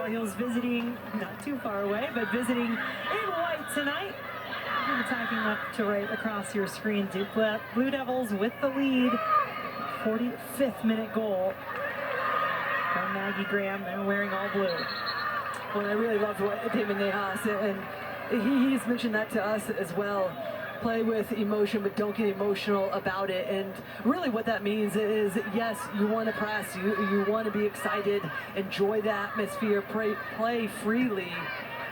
Tar Heels visiting, not too far away, but visiting in white tonight. Attacking left to right across your screen. Duke Blue Devils with the lead. 45th minute goal from Maggie Graham. They're wearing all blue. Well, I really loved what David Nahas, and he's mentioned that to us as well. Play with emotion, but don't get emotional about it. And really what that means is, yes, you want to press, you want to be excited, enjoy the atmosphere, play freely,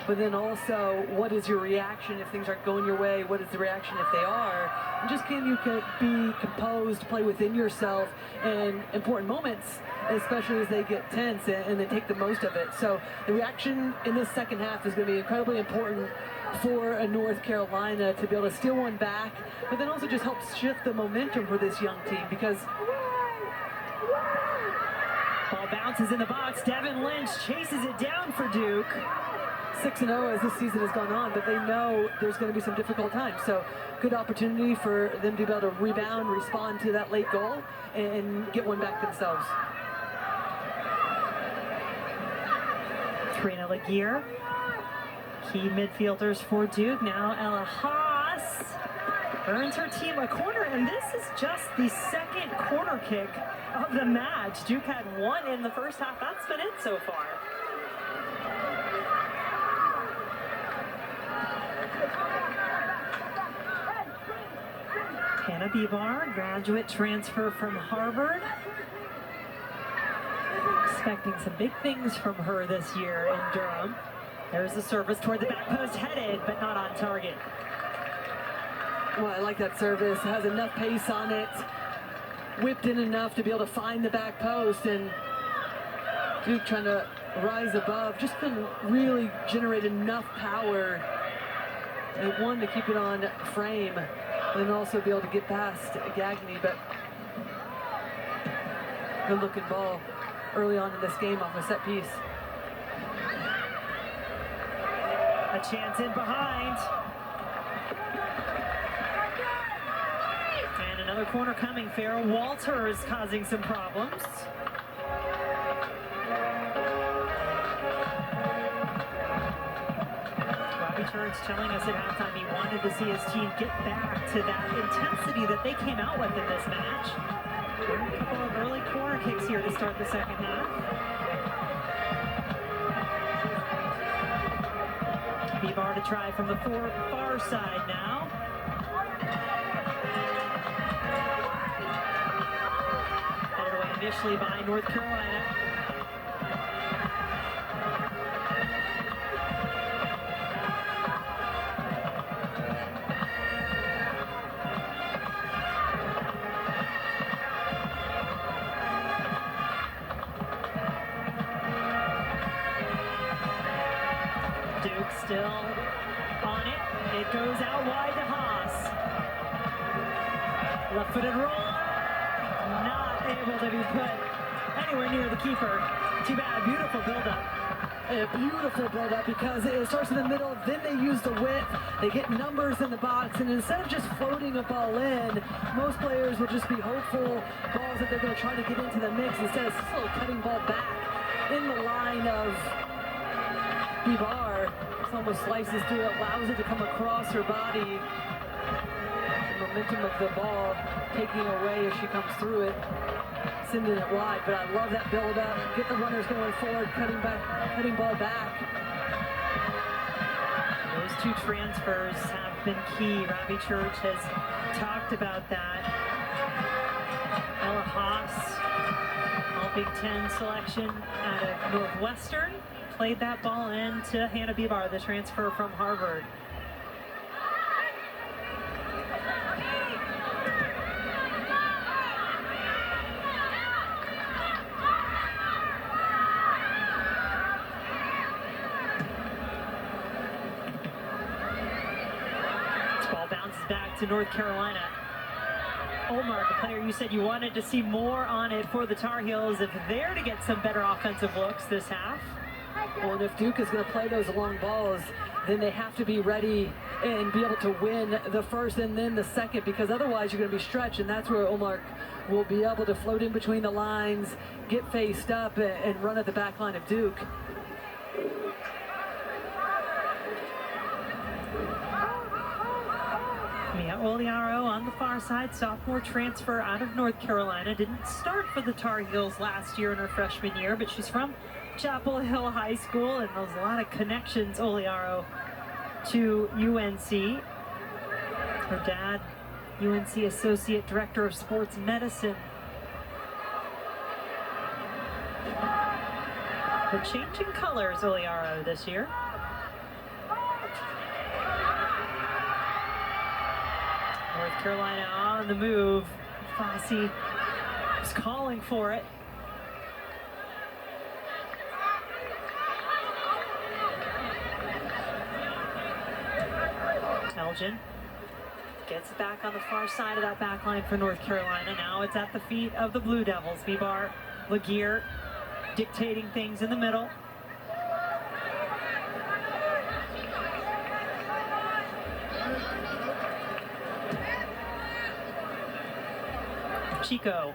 but then also, what is your reaction if things aren't going your way? What is the reaction if they are? And just can you be composed, play within yourself in important moments, especially as they get tense and they take the most of it. So the reaction in this second half is going to be incredibly important for North Carolina to be able to steal one back, but then also just help shift the momentum for this young team, because ball bounces in the box. Devin Lynch chases it down for Duke. 6-0 as this season has gone on, but they know there's going to be some difficult times. So good opportunity for them to be able to rebound, respond to that late goal, and get one back themselves. Trina Laguerre, key midfielders for Duke. Now Ella Haas earns her team a corner, and this is just the second corner kick of the match. Duke had one in the first half. That's been it so far. Hannah Bibar, graduate transfer from Harvard. Expecting some big things from her this year in Durham. There's the service toward the back post, headed, but not on target. Well, I like that service. It has enough pace on it. Whipped in enough to be able to find the back post, and Duke trying to rise above. Just couldn't really generate enough power. And one to keep it on frame, and also be able to get past Gagne, but good looking ball early on in this game off a set piece. A chance in behind. And another corner coming. Farrell Walters causing some problems. Robbie Church telling us at halftime he wanted to see his team get back to that intensity that they came out with in this match. A couple of early corner kicks here to start the second half. Bibar to try from the far side now. Headed away initially by North Carolina. Still on it. It goes out wide to Haas. Left-footed roller. Not able to be put anywhere near the keeper. Too bad. Beautiful build-up. A beautiful build-up, because it starts in the middle, then they use the width, they get numbers in the box, and instead of just floating a ball in, most players will just be hopeful balls that they're going to try to get into the mix. Instead, it's a little cutting ball back in the line of Bibar. Almost slices through it, allows it to come across her body. The momentum of the ball taking away as she comes through it, sending it wide. But I love that build up. Get the runners going forward, cutting ball back. Those two transfers have been key. Robbie Church has talked about that. Ella Haas, all Big Ten selection out of Northwestern. Played that ball in to Hannah Bibar, the transfer from Harvard. This ball bounces back to North Carolina. Olmark, a player you said you wanted to see more on it for the Tar Heels, if they're to get some better offensive looks this half. Well, and if Duke is going to play those long balls, then they have to be ready and be able to win the first and then the second, because otherwise you're going to be stretched, and that's where Olmark will be able to float in between the lines, get faced up, and run at the back line of Duke. Oliaro on the far side, sophomore transfer out of North Carolina. Didn't start for the Tar Heels last year in her freshman year, but she's from Chapel Hill High School, and there's a lot of connections, Oliaro, to UNC. Her dad, UNC Associate Director of Sports Medicine. They're changing colors, Oliaro, this year. North Carolina on the move. Fossey is calling for it. Elgin gets it back on the far side of that back line for North Carolina. Now it's at the feet of the Blue Devils. Vibar Laguerre dictating things in the middle. Chico.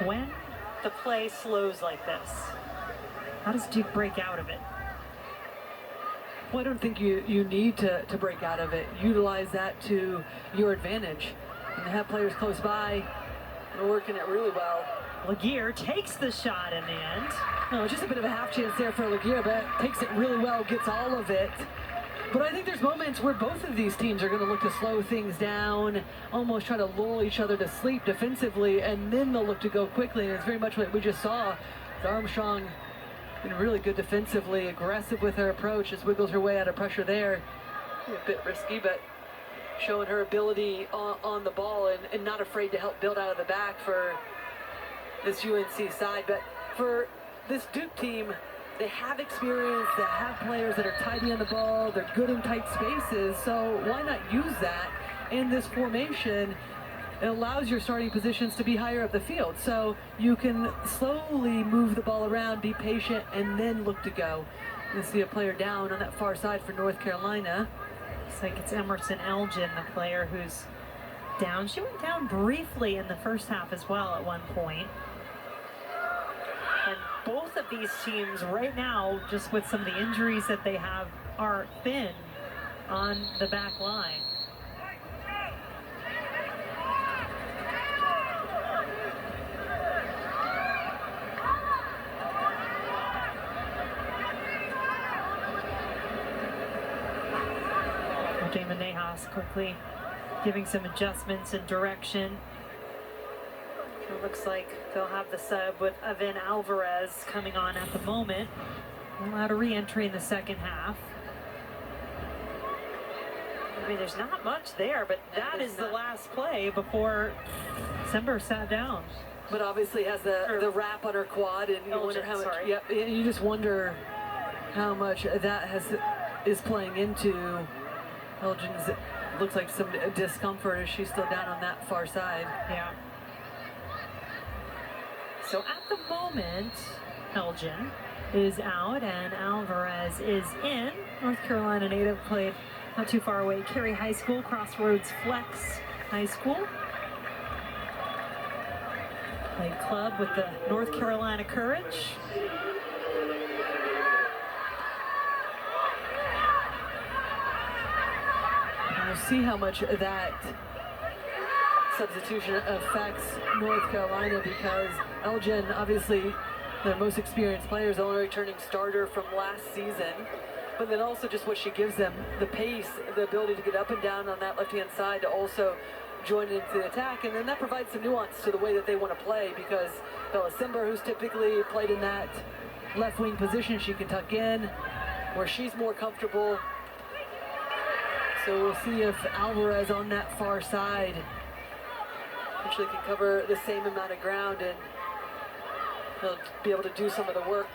When the play slows like this, how does Duke break out of it? Well, I don't think you need to break out of it. Utilize that to your advantage. And have players close by. They're working it really well. Laguerre takes the shot in the end. No, just a bit of a half chance there for Laguerre, but takes it really well, gets all of it. But I think there's moments where both of these teams are going to look to slow things down, almost try to lull each other to sleep defensively, and then they'll look to go quickly. And it's very much what we just saw. Armstrong been really good defensively, aggressive with her approach, just wiggles her way out of pressure there. A bit risky, but showing her ability on the ball and not afraid to help build out of the back for this UNC side. But for this Duke team, they have experience, they have players that are tidy on the ball, they're good in tight spaces, so why not use that in this formation? It allows your starting positions to be higher up the field, so you can slowly move the ball around, be patient, and then look to go. You see a player down on that far side for North Carolina. Looks like it's Emerson Elgin, the player who's down. She went down briefly in the first half as well at one point. And both of these teams right now, just with some of the injuries that they have, are thin on the back line. Damon Nahas quickly giving some adjustments and direction. It looks like they'll have the sub with Avin Alvarez coming on at the moment. Allowed a re-entry in the second half. I mean, there's not much there, but that is the last play before Sember sat down. But obviously has the wrap on her quad, and you wonder how much. Yep, you just wonder how much that is playing into Elgin's. Looks like some discomfort as she's still down on that far side. Yeah. So at the moment, Elgin is out and Alvarez is in. North Carolina native played not too far away, Cary High School, Crossroads Flex High School. Played club with the North Carolina Courage. We'll see how much that substitution affects North Carolina, because Elgin, obviously their most experienced player, is only returning starter from last season, but then also just what she gives them, the pace, the ability to get up and down on that left-hand side to also join into the attack, and then that provides some nuance to the way that they want to play, because Bella Sember, who's typically played in that left wing position, she can tuck in where she's more comfortable. So we'll see if Alvarez on that far side actually can cover the same amount of ground, and he'll be able to do some of the work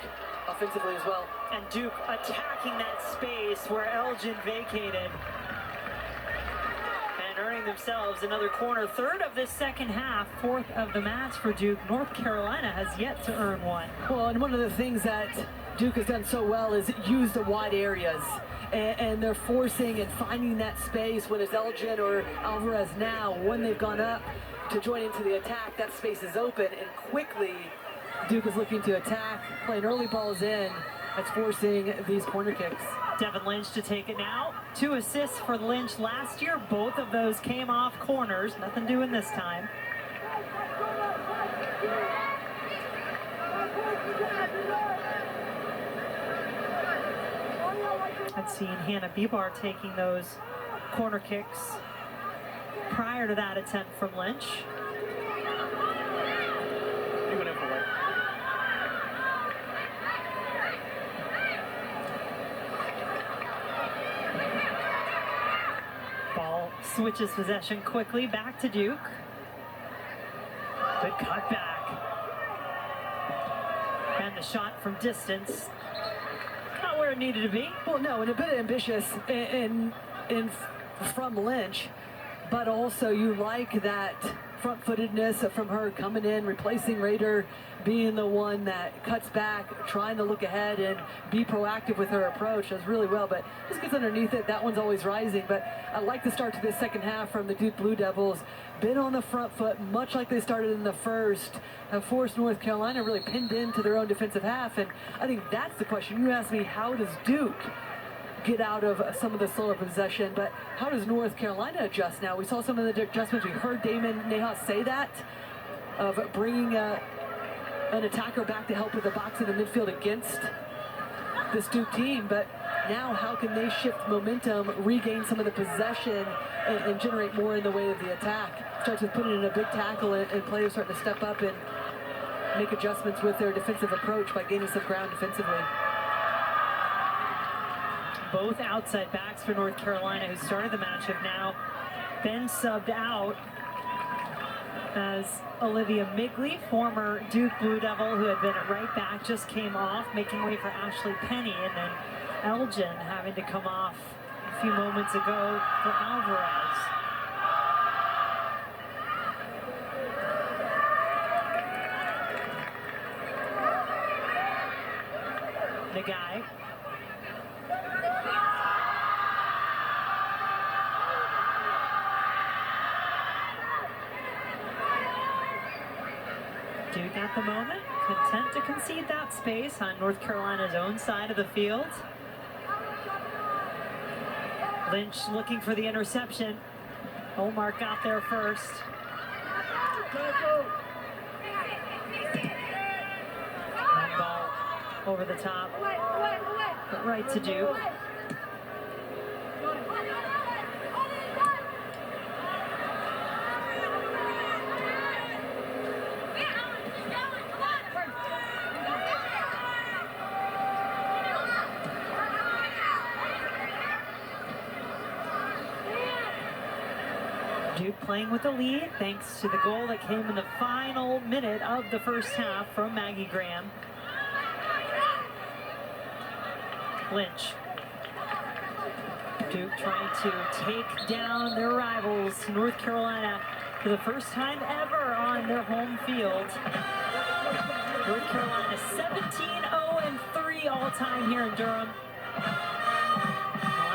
offensively as well. And Duke attacking that space where Elgin vacated and earning themselves another corner. Third of this second half, fourth of the match for Duke. North Carolina has yet to earn one. Well, and one of the things that Duke has done so well is use the wide areas. And they're forcing and finding that space, when it's Elgin or Alvarez now, when they've gone up to join into the attack. That space is open, and quickly Duke is looking to attack, playing early balls in. That's forcing these corner kicks. Devin Lynch to take it now. 2 assists for Lynch last year. Both of those came off corners. Nothing doing this time. I'd seen Hannah Bibar taking those corner kicks prior to that attempt from Lynch. Ball switches possession quickly back to Duke. Good cut back. And the shot from distance. Not where it needed to be. Well, no, and a bit ambitious from Lynch, but also you like that front-footedness from her coming in, replacing Rader, being the one that cuts back, trying to look ahead and be proactive with her approach. Does really well, but just gets underneath it. That one's always rising, but I like the start to this second half from the Duke Blue Devils. Been on the front foot, much like they started in the first, have forced North Carolina really pinned into their own defensive half, and I think that's the question. You asked me, how does Duke get out of some of the slower possession, but how does North Carolina adjust now? We saw some of the adjustments. We heard Damon Nahas say that, of bringing an attacker back to help with the box in the midfield against this Duke team, but now how can they shift momentum, regain some of the possession, and generate more in the way of the attack? Starts with putting in a big tackle, and players starting to step up and make adjustments with their defensive approach by gaining some ground defensively. Both outside backs for North Carolina who started the match have now been subbed out, as Olivia Migley, former Duke Blue Devil who had been at right back, just came off, making way for Ashley Penny, and then Elgin having to come off a few moments ago for Alvarez. Nagai. Duke at the moment, content to concede that space on North Carolina's own side of the field. Lynch looking for the interception. Omar got there first. One ball over the top, but right to Duke. Duke playing with the lead thanks to the goal that came in the final minute of the first half from Maggie Graham. Lynch. Duke trying to take down their rivals, North Carolina, for the first time ever on their home field. North Carolina 17-0-3 all-time here in Durham.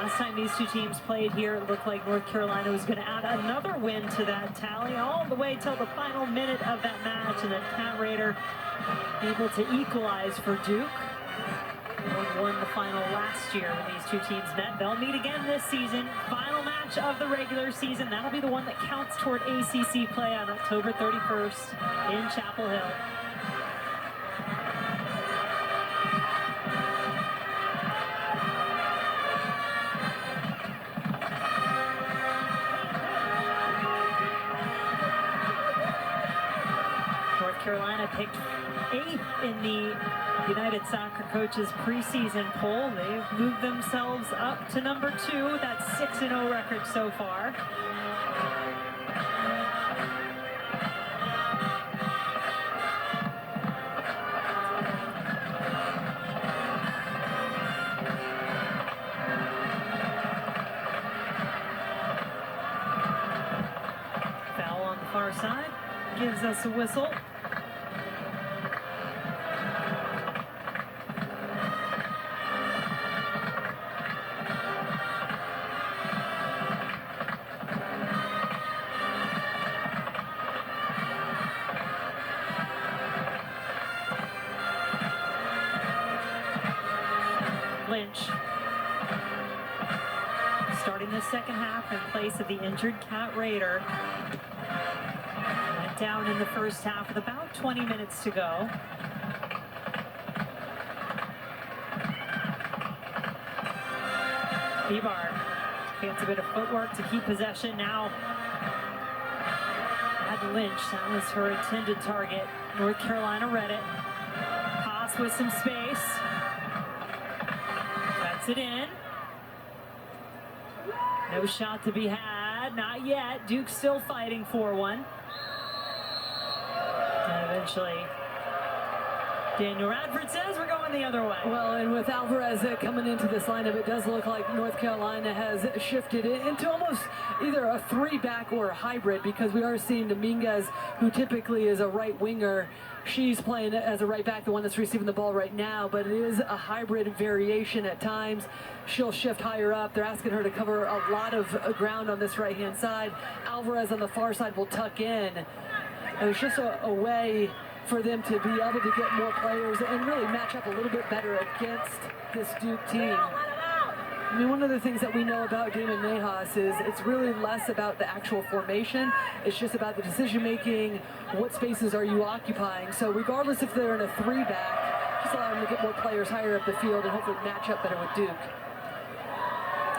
Last time these two teams played here, it looked like North Carolina was going to add another win to that tally all the way till the final minute of that match, and then Kat Rader able to equalize for Duke. Won the final last year when these two teams met. They'll meet again this season. Final match of the regular season. That'll be the one that counts toward ACC play on October 31st in Chapel Hill. Carolina picked 8th in the United Soccer Coaches preseason poll. They've moved themselves up to number 2. That's 6-0 record so far. Foul on the far side gives us a whistle. Lynch. Starting the second half in place of the injured Cat Raider. Went down in the first half with about 20 minutes to go. Bebar gets a bit of footwork to keep possession now. Had Lynch, that was her intended target. North Carolina read it. Haas with some space. Cuts it in. No shot to be had, not yet. Duke still fighting for one. And eventually, Daniel Radford says we're going the other way. Well, and with Alvarez coming into this lineup, it does look like North Carolina has shifted it into almost either a three-back or a hybrid, because we are seeing Dominguez, who typically is a right winger. She's playing as a right back, the one that's receiving the ball right now, but it is a hybrid variation at times. She'll shift higher up. They're asking her to cover a lot of ground on this right-hand side. Alvarez on the far side will tuck in. And it's just a way for them to be able to get more players and really match up a little bit better against this Duke team. I mean, one of the things that we know about Damon Nejas is it's really less about the actual formation. It's just about the decision-making, what spaces are you occupying. So regardless if they're in a three-back, just allow them to get more players higher up the field and hopefully match up better with Duke.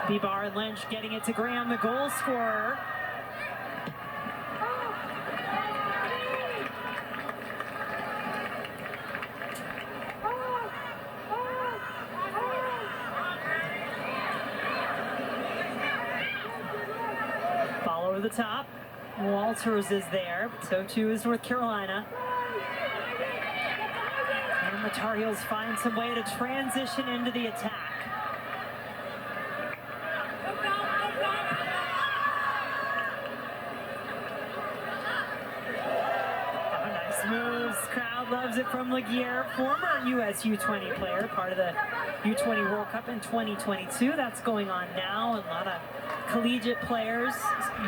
Bebar and Lynch getting it to Graham, the goal scorer. Over the top. Walters is there, but so too is North Carolina. And the Tar Heels find some way to transition into the attack. Oh, nice moves. Crowd loves it from Laguerre, former US U20 player, part of the U20 World Cup in 2022. That's going on now, and a lot of collegiate players,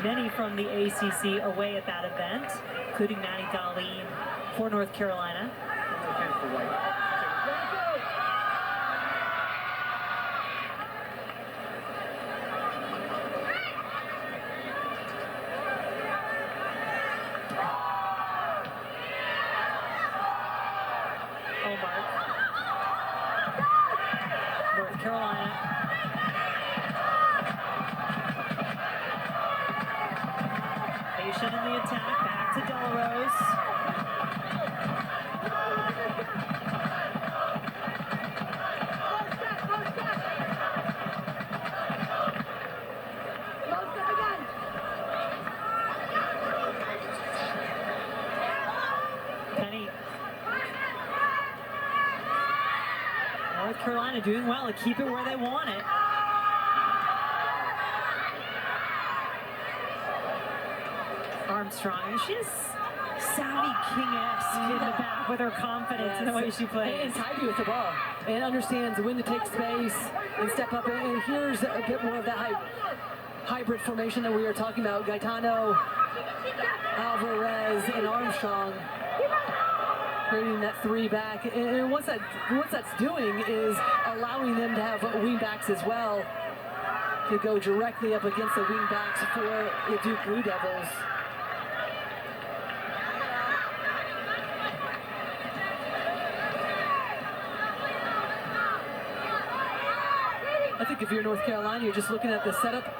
many from the ACC, away at that event, including Maddie Darlene for North Carolina. Omar. North Carolina. In the attack, back to Delarose. Penny. North Carolina doing well to keep it where they want it. Armstrong, and she's Savvy King-esque in the back with her confidence in the way she plays. And tidy with the ball, and understands when to take space and step up. And here's a bit more of that hybrid formation that we were talking about. Gaetano, Alvarez, and Armstrong creating that three-back. And what that's doing is allowing them to have wing-backs as well to go directly up against the wing-backs for the Duke Blue Devils. I think if you're North Carolina, you're just looking at the setup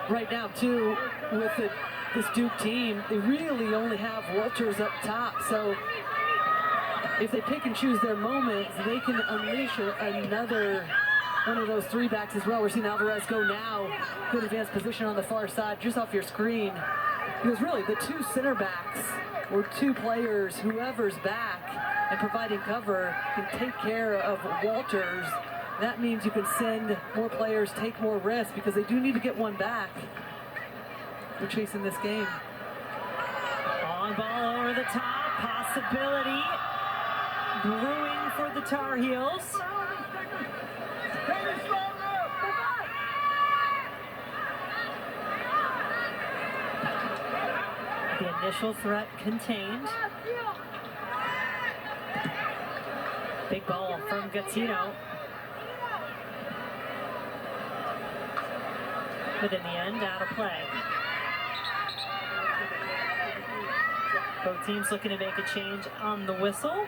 right now, too, with this Duke team. They really only have Walters up top, so if they pick and choose their moments, they can unleash another one of those three backs as well. We're seeing Alvarez go now. Good advanced position on the far side, just off your screen. Because really, the two center backs, or two players, whoever's back and providing cover, can take care of Walters. That means you can send more players, take more risks, because they do need to get one back. They're chasing this game. Long ball over the top, possibility brewing for the Tar Heels. The initial threat contained. Big ball from Gattino. but in the end, out of play. Both teams looking to make a change on the whistle.